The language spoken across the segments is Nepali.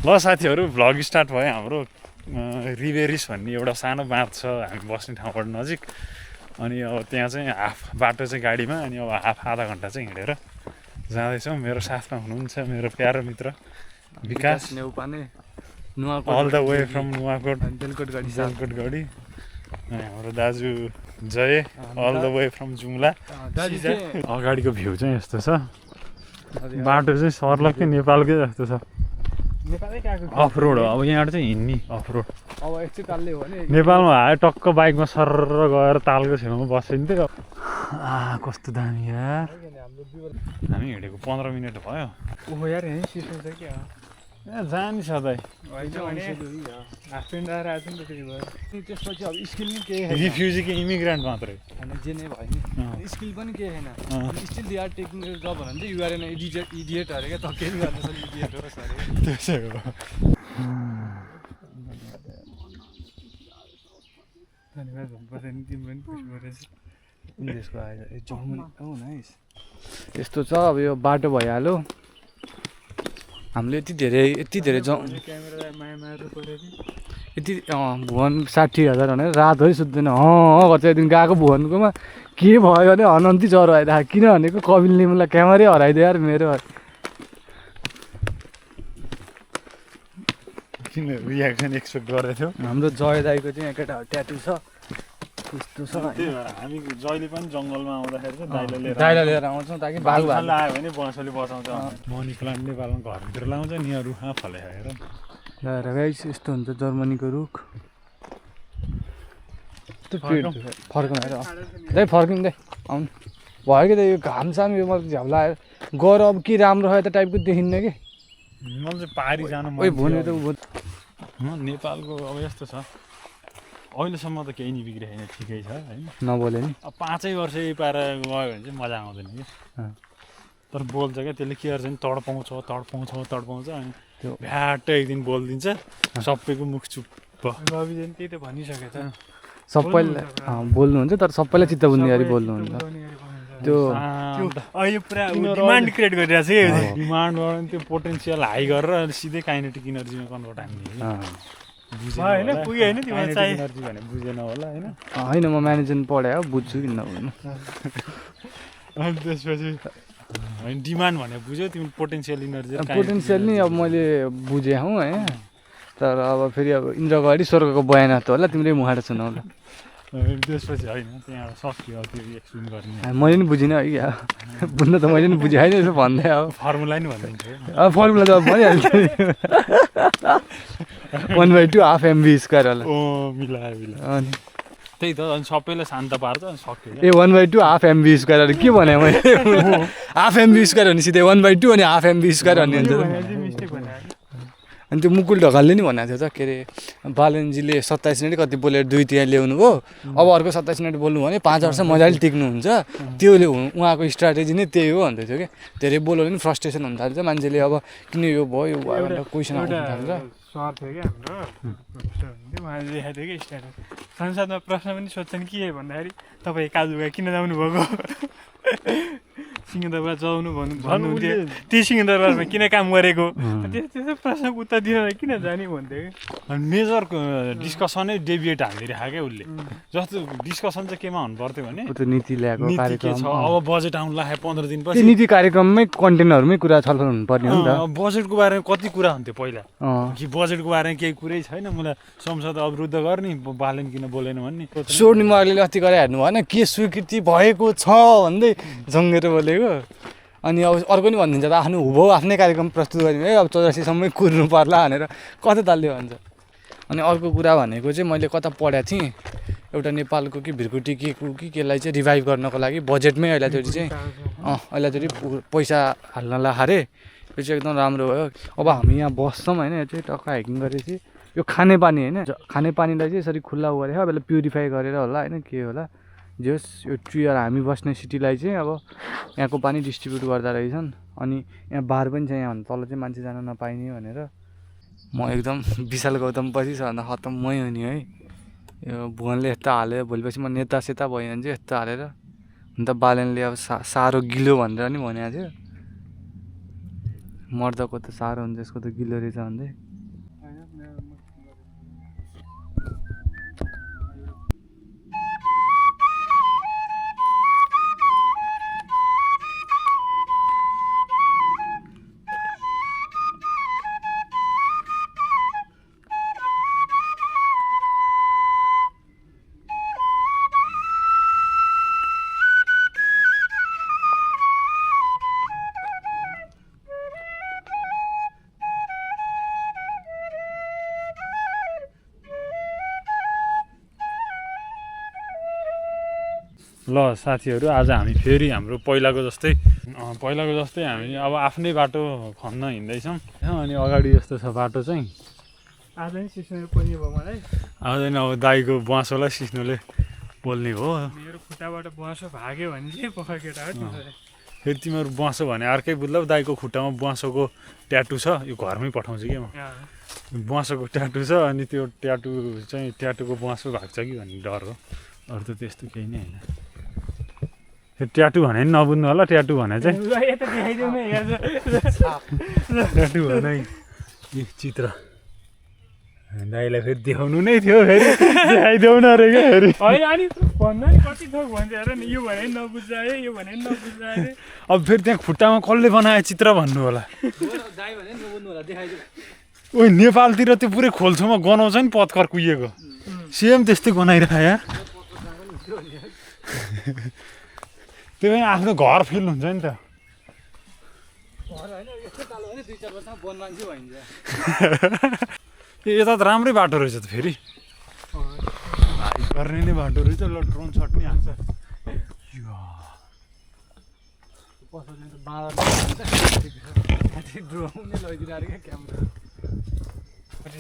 ल साथीहरू भ्लग स्टार्ट भयो हाम्रो रिभेरिस भन्ने एउटा सानो बाँध छ हामी बस्ने ठाउँबाट नजिक अनि अब त्यहाँ चाहिँ हाफ बाटो चाहिँ गाडीमा अनि अब हाफ आधा घन्टा चाहिँ हिँडेर जाँदैछौँ मेरो साथमा हुनुहुन्छ मेरो प्यारो मित्र Bikash Neupane all the way from Nuwakot Belkotgadhi Gadhi हाम्रो दाजु Jay all the way from Jumla अगाडिको भ्यू चाहिँ यस्तो छ बाटो चाहिँ सर्लक्कै नेपालकै जस्तो छ अफ रोड हो अब यहाँबाट चाहिँ हिँड्ने अफ रोड अब एकछिन तालले हो भने नेपालमा आयो टक्क बाइकमा सरर गएर तालको छेउमा बसिन्थ्यो कस्तो दामी यार हामी हिँडेको 15 मिनट भयो ओहो यार यहीँ सिस्टम छ क्या ए जानी सधैँ हाफ प्यान्ट आएर आएको नि त फेरि भयो त्यसपछि अब स्किल नि केही छैन रिफ्युजी कि इमिग्रेन्ट मात्रै होइन जे नै भयो नि स्किल पनि केही छैन स्टिल दे आर टेकिङ जब भने चाहिँ युआर एन इडिएट अरे क्या त केही गर्नु सक्छ इडिएट हो सर त्यसै हो धन्यवाद भन्नुपर्छ नि तिमी पनि खुसी भएछ देशको आएर ए जर्मनी हो नाइस यस्तो छ अब यो बाटो भइहाल्यो हामीले यति धेरै यति भुवन 60,000 भनेर रातभरि सुत्दैन गर्छ एकदिन गएको भुवनकोमा के भयो भने अनन्ती ज्वरो आइरहेको किन भनेको कपिल निमुलाई क्यामेरै हराइदियो यार मेरो किन रियाक्सन एक्सपेक्ट गर्दै थियो हाम्रो जय दाईको चाहिँ एउटा ट्याटु छ त्यस्तो छ हामी जहिले पनि जङ्गलमा आउँदाखेरि चाहिँ दाइलाई लिएर आउँछौँ ताकि बाघ आयो भने बसोले बचाउँछ मनी प्लान्ट नेपालमा घरभित्र लाउँछ नि रुखमा फले हेर गाइस यस्तो हुन्छ जर्मनीको रुख फर्काएर दाइ फर्किनु दाइ आउनु भयो कि त यो घामसाम यो मलाई झ्याउला आयो गएर अब के राम्रो भयो त टाइपको देखिन्न कि मलाई चाहिँ पारी जानु भने त नेपालको अब यस्तो छ अहिलेसम्म त केही नि बिग्रेको छैन ठिकै छ होइन नबोले नि अब 5 वर्ष यही पाएर गयो भने चाहिँ मजा आउँदैन कि तर बोल्छ क्या त्यसले के गर्छ नि तडपाउँछ अनि त्यो भ्याट एक दिन बोलिदिन्छ सबैको मुख चुप्प रविले त्यही त भनिसकेको छ सबैलाई बोल्नुहुन्छ तर सबैलाई चित्त बुझ्ने गरी बोल्नुहुन्छ त्यो अहिले पुरा डिमान्ड क्रिएट गरिरहेको छ कि डिमान्डबाट त्यो पोटेन्सियल हाई गरेर सिधै काइनेटिक इनर्जीमा कन्भर्ट हान्ने होइन पुग्यो होइन तिमीलाई चाहिँ इनर्जी भने बुझेन होला होइन होइन म म्यानेजमेन्ट पढाएँ हो बुझ्छु किन नबुझ्नु अनि त्यसपछि होइन डिमान्ड भने बुझ्यो तिमी पोटेन्सियल इनर्जी पोटेन्सियल नि अब मैले बुझेँ हौ होइन तर अब फेरि अब इन्द्रगढी स्वर्गको बयान त होला तिमीले मुहाएर सुनाउला त्यसपछि होइन त्यहाँबाट सकियो त्यो एक्सप्लेन गर्ने मैले नि बुझिनँ है क्या बुझ्न त मैले नि बुझेँ होइन यसो भन्दै अब फर्मुला नि भनिदिन्छु अब फर्मुला त भनिहाल्छु 1/2 हाफ एमबी स्क्वायर होला मिलायो अनि त्यही त अनि सबैलाई शान्त पार्छ अनि सक्यो ए 1/2 हाफ एमबी स्क्वायर के भने मैले हाफ एमबी स्क्वायर भने सिधै 1/2 अनि हाफ एमबी स्क्वायर भन्ने हुन्छ अनि त्यो मुकुल ढकालले नि भनेको थियो त के अरे बालनजीले 27 मिनट कति बोलेर 2 त्यहाँ ल्याउनु भयो अब अर्को 27 मिनट बोल्नु भने 5 वर्ष मजाले टिक्नुहुन्छ त्यो उहाँको स्ट्राटेजी नै त्यही हो भन्दै थियो कि धेरै बोल्यो भने फ्रस्ट्रेसन हुन थाल्छ मान्छेले अब किन यो भयो भनेर क्वेसन आउन थाल्छ सर थियो क्या हाम्रो उहाँले देखाएको थियो कि स्ट्याटस संसदमा प्रश्न पनि सोध्छन् के भन्दाखेरि तपाईँ काजुगा किन जानु भएको सिंहदरबार चलाउनु भन्नुहुन्थ्यो त्यही सिंहदरबारमा किन काम गरेको त्यस्तो प्रश्नको उत्तर दिन किन जाने भन्थ्यो कि मेजर डिस्कसनै डेभिएट हानिदिरहेको क्या उसले जस्तो डिस्कसन चाहिँ केमा हुनु पर्थ्यो भने नीति ल्याएको के छ अब बजेट आउनु लाग्यो 15 दिनपछि नीति कार्यक्रममै कन्टेन्टहरूमै कुरा छलफल हुनुपर्ने हो नि त बजेटको बारेमा कति कुरा हुन्थ्यो पहिला कि बजेटको बारेमा केही कुरै छैन मलाई संसद अवरुद्ध गर्ने बालेन किन बोलेन भन्ने सोड्ने मगले अति गरे हेर्नु भएन के स्वीकृति भएको छ भन्दै जङ्गेर बोलेको अनि अब अर्को नि भनिदिन्छ त आफ्नो हुबहु आफ्नै कार्यक्रम प्रस्तुत गर्ने है अब 84 सम्मै कुर्नु पर्ला भनेर कता ताल्यो भन्छ अनि अर्को कुरा भनेको चाहिँ मैले कता पढाएको थिएँ एउटा नेपालको कि भिरकुटी के केलाई चाहिँ रिभाइभ गर्नको लागि बजेटमै अहिलेचोटि चाहिँ अहिलेचोटि पैसा हाल्नलाई हारे यो चाहिँ एकदम राम्रो भयो अब हामी यहाँ बस्छौँ होइन यो चाहिँ टक्क हाइकिङ गरेपछि यो खानेपानी होइन खानेपानीलाई चाहिँ यसरी खुल्ला गरेर अब यसलाई प्युरिफाई गरेर होला होइन के होला जस यो ट्रियर हामी बस्ने सिटीलाई चाहिँ अब यहाँको पानी डिस्ट्रिब्युट गर्दा रहेछन् अनि यहाँ बार पनि छ यहाँ तल चाहिँ मान्छे जान नपाइने भनेर म एकदम विशाल गौतम पछि छ भन्दा खत्तम मै हो नि है यो भुवनले यस्तो हाल्यो भोलिपछि म नेता सेता भयो भने चाहिँ यस्तो हालेर अन्त बालेनले अब साह्रो गिलो भनेर नि भनेको थियो मर्दको त साह्रो हुन्छ यसको त गिलो रहेछ भन्दै ल साथीहरू आज हामी फेरि हाम्रो पहिलाको जस्तै हामी अब आफ्नै बाटो खन्न हिँड्दैछौँ अनि अगाडि यस्तो छ बाटो चाहिँ आज नि सिस्नो पनि भयो मलाई आउँदैन अब दाईको बुवासोलाई सिस्नोले बोल्ने हो मेरो खुट्टाबाट बुवासो भाग्यो भने चाहिँ पोखर केटा हो तिमीलाई फेरि तिमीहरू बुवासो भने अर्कै बुझ्लौ दाईको खुट्टामा बुवासोको ट्याटु छ यो घरमै पठाउँछु कि म बुवासोको ट्याटु छ अनि त्यो ट्याटु चाहिँ ट्याटुको बुवासो भाग्छ कि भन्ने डर हो अरू त त्यस्तो केही नै होइन त्यो ट्याटु भने नि नबुझ्नु होला ट्याटु भने चाहिँ यता देखाइदेऊ न यहाँ ट्याटु भने यो चित्र दाईलाई फेरि देखाउनु नै थियो फेरि देखाइदेऊ न अरे क्या फेरि होइन अनि भन्दा नि कति थोक भन्छ हेर नि यो भने नि नबुझ्छ अरे यो भने नि नबुझ्छ अरे अब फेरि त्यहाँ खुट्टामा कसले बनायो चित्र भन्नु होला ओ नेपालतिर त्यो पुरै खोल्छोमा गनाउँछ नि पत्कर कुहिएको सेम त्यस्तै गनाइरह यार त्यो पनि आफ्नो घर फिल हुन्छ नि त यता त राम्रै बाटो रहेछ त फेरि गर्ने नै बाटो रहेछ ल ड्रोन सट नि हाल्छ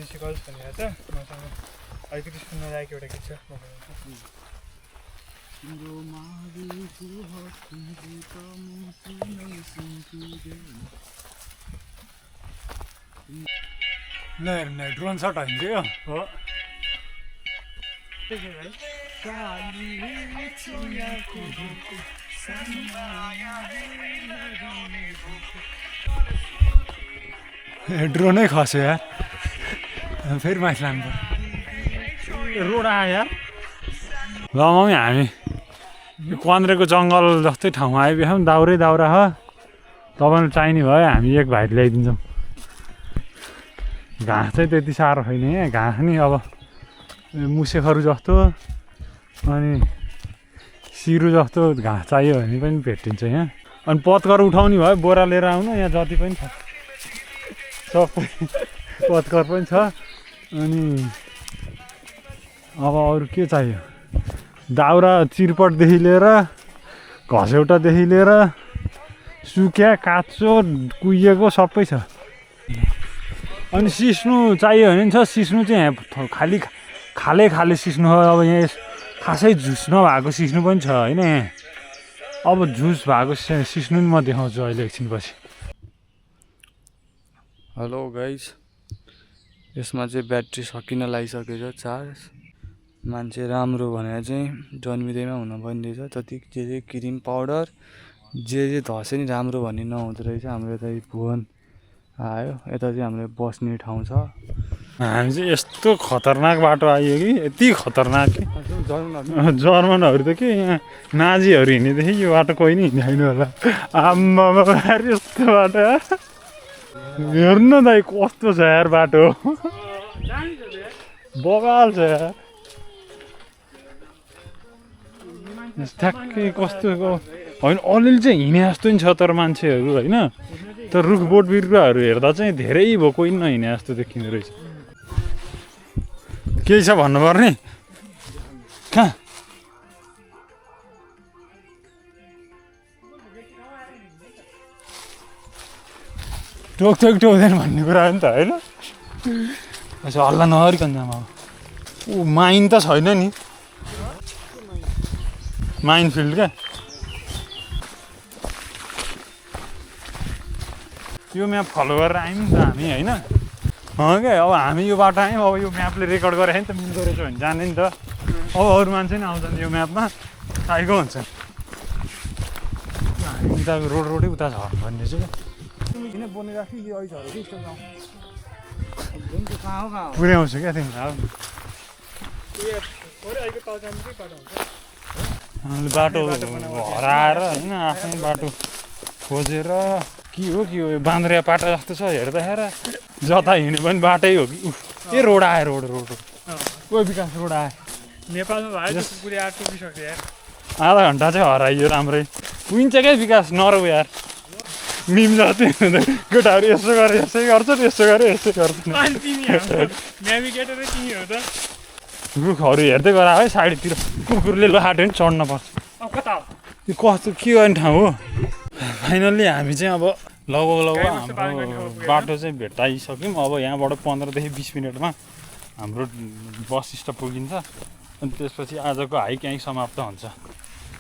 सिकाउँछ भनेर त मसँग अलिकति सुन्न लागेको एउटा गीत छ ल ड्रोन सट हान्छ यो हो ड्रोनै खस्यो यार फेरि माथि लानु पर्यो रोड आयो यार ल मम्मी हामी यो कन्द्रेको जङ्गल जस्तै ठाउँमा आइपुग्यौँ दाउरै दाउरा हो तपाईँलाई चाहिने भयो हामी एक भाइले ल्याइदिन्छौँ घाँस चाहिँ त्यति साह्रो छैन यहाँ घाँस नि अब मुसेखहरू जस्तो अनि सिरु जस्तो घाँस चाहियो भने पनि भेटिन्छ यहाँ अनि पत्कर उठाउने भयो बोरा लिएर आउनु यहाँ जति पनि छ सबै पत्कर पनि छ अनि अब अरू के चाहियो दाउरा चिरपटदेखि लिएर घसेउटादेखि लिएर सुक्या काँचो कुहिएको सबै छ अनि सिस्नु चाहियो भने नि छ सिस्नु चाहिँ यहाँ खाले खाले सिस्नु हो अब यहाँ खासै झुस नभएको सिस्नु पनि छ होइन यहाँ अब झुस भएको सिस्नु नि म देखाउँछु अहिले एकछिनपछि हेलो गाइस यसमा चाहिँ ब्याट्री सकिन लागिसकेको छ चार्ज मान्छे राम्रो भनेर चाहिँ जन्मिँदैमा हुन पनि रहेछ जति जे क्रिम पाउडर जे धसे नि राम्रो भन्ने नहुँदो रहेछ हाम्रो यता भुवन आयो यता चाहिँ हाम्रो बस्ने ठाउँ छ हामी चाहिँ यस्तो खतरनाक बाटो आइयो कि यति खतरनाक कि जर्मनहरू त के यहाँ नाजीहरू हिँडेदेखि यो बाटो कोही नि हिँड्दैन होला आम्मा यस्तो बाटो हेर्नु दाइ कस्तो छ यार बाटो बगाल छ यार ठ्याक्कै कस्तो होइन अलिअलि चाहिँ हिँडे जस्तो नि छ तर मान्छेहरू होइन तर रुख बोट बिरुवाहरू हेर्दा चाहिँ धेरै भयो कोही नहिँडे जस्तो देखिँदो रहेछ केही छ भन्नुपर्ने कहाँ टोक्दैन भन्ने कुरा हो नि त होइन यसो हल्ला नगरिकन जाम अब ऊ माइन त छैन नि माइन फिल्ड क्या यो म्याप फलो गरेर आयौँ नि त हामी होइन क्या अब हामी यो बाटो आयौँ अब यो म्यापले रेकर्ड गरेर नि त मिल्दो रहेछ भने जाने नि त अब अरू मान्छे नि आउँछन् यो म्यापमा आएको हुन्छ हामी उता रोडै उता छ भन्ने चाहिँ पुर्याउँछु क्या तिमीलाई बाटो हराएर होइन आफ्नै बाटो खोजेर के हो बान्द्रिया पाटा जस्तो छ हेर्दाखेरि जता हिँड्यो पनि बाटै हो कि ए रोड आयो रोड ओ विकास रोड आयो नेपालमा भयो पुरै आठ पुगिसक्यो यार आधा घन्टा चाहिँ हराइयो राम्रै पुगिन्छ क्या विकास नरौ यार मिम जति हुँदैन केटाहरू यसो गरेर यसै गर्छन् यसो गरेर यसै गर्छन् रुखहरू हेर्दै गर है साइडतिर कुकुरले हाट्यो भने चढ्न पर्छ अब कता हो यो कस्तो के गर्ने ठाउँ हो फाइनल्ली हामी चाहिँ अब लगभग गाई बस्तु पालन गर्ने ठाउँ हाम्रो पुगेर। बाटो चाहिँ भेट्टाइसक्यौँ अब यहाँबाट 15 देखि 20 मिनटमा हाम्रो बस स्टप पुगिन्छ अनि त्यसपछि आजको हाइक यहीँ समाप्त हुन्छ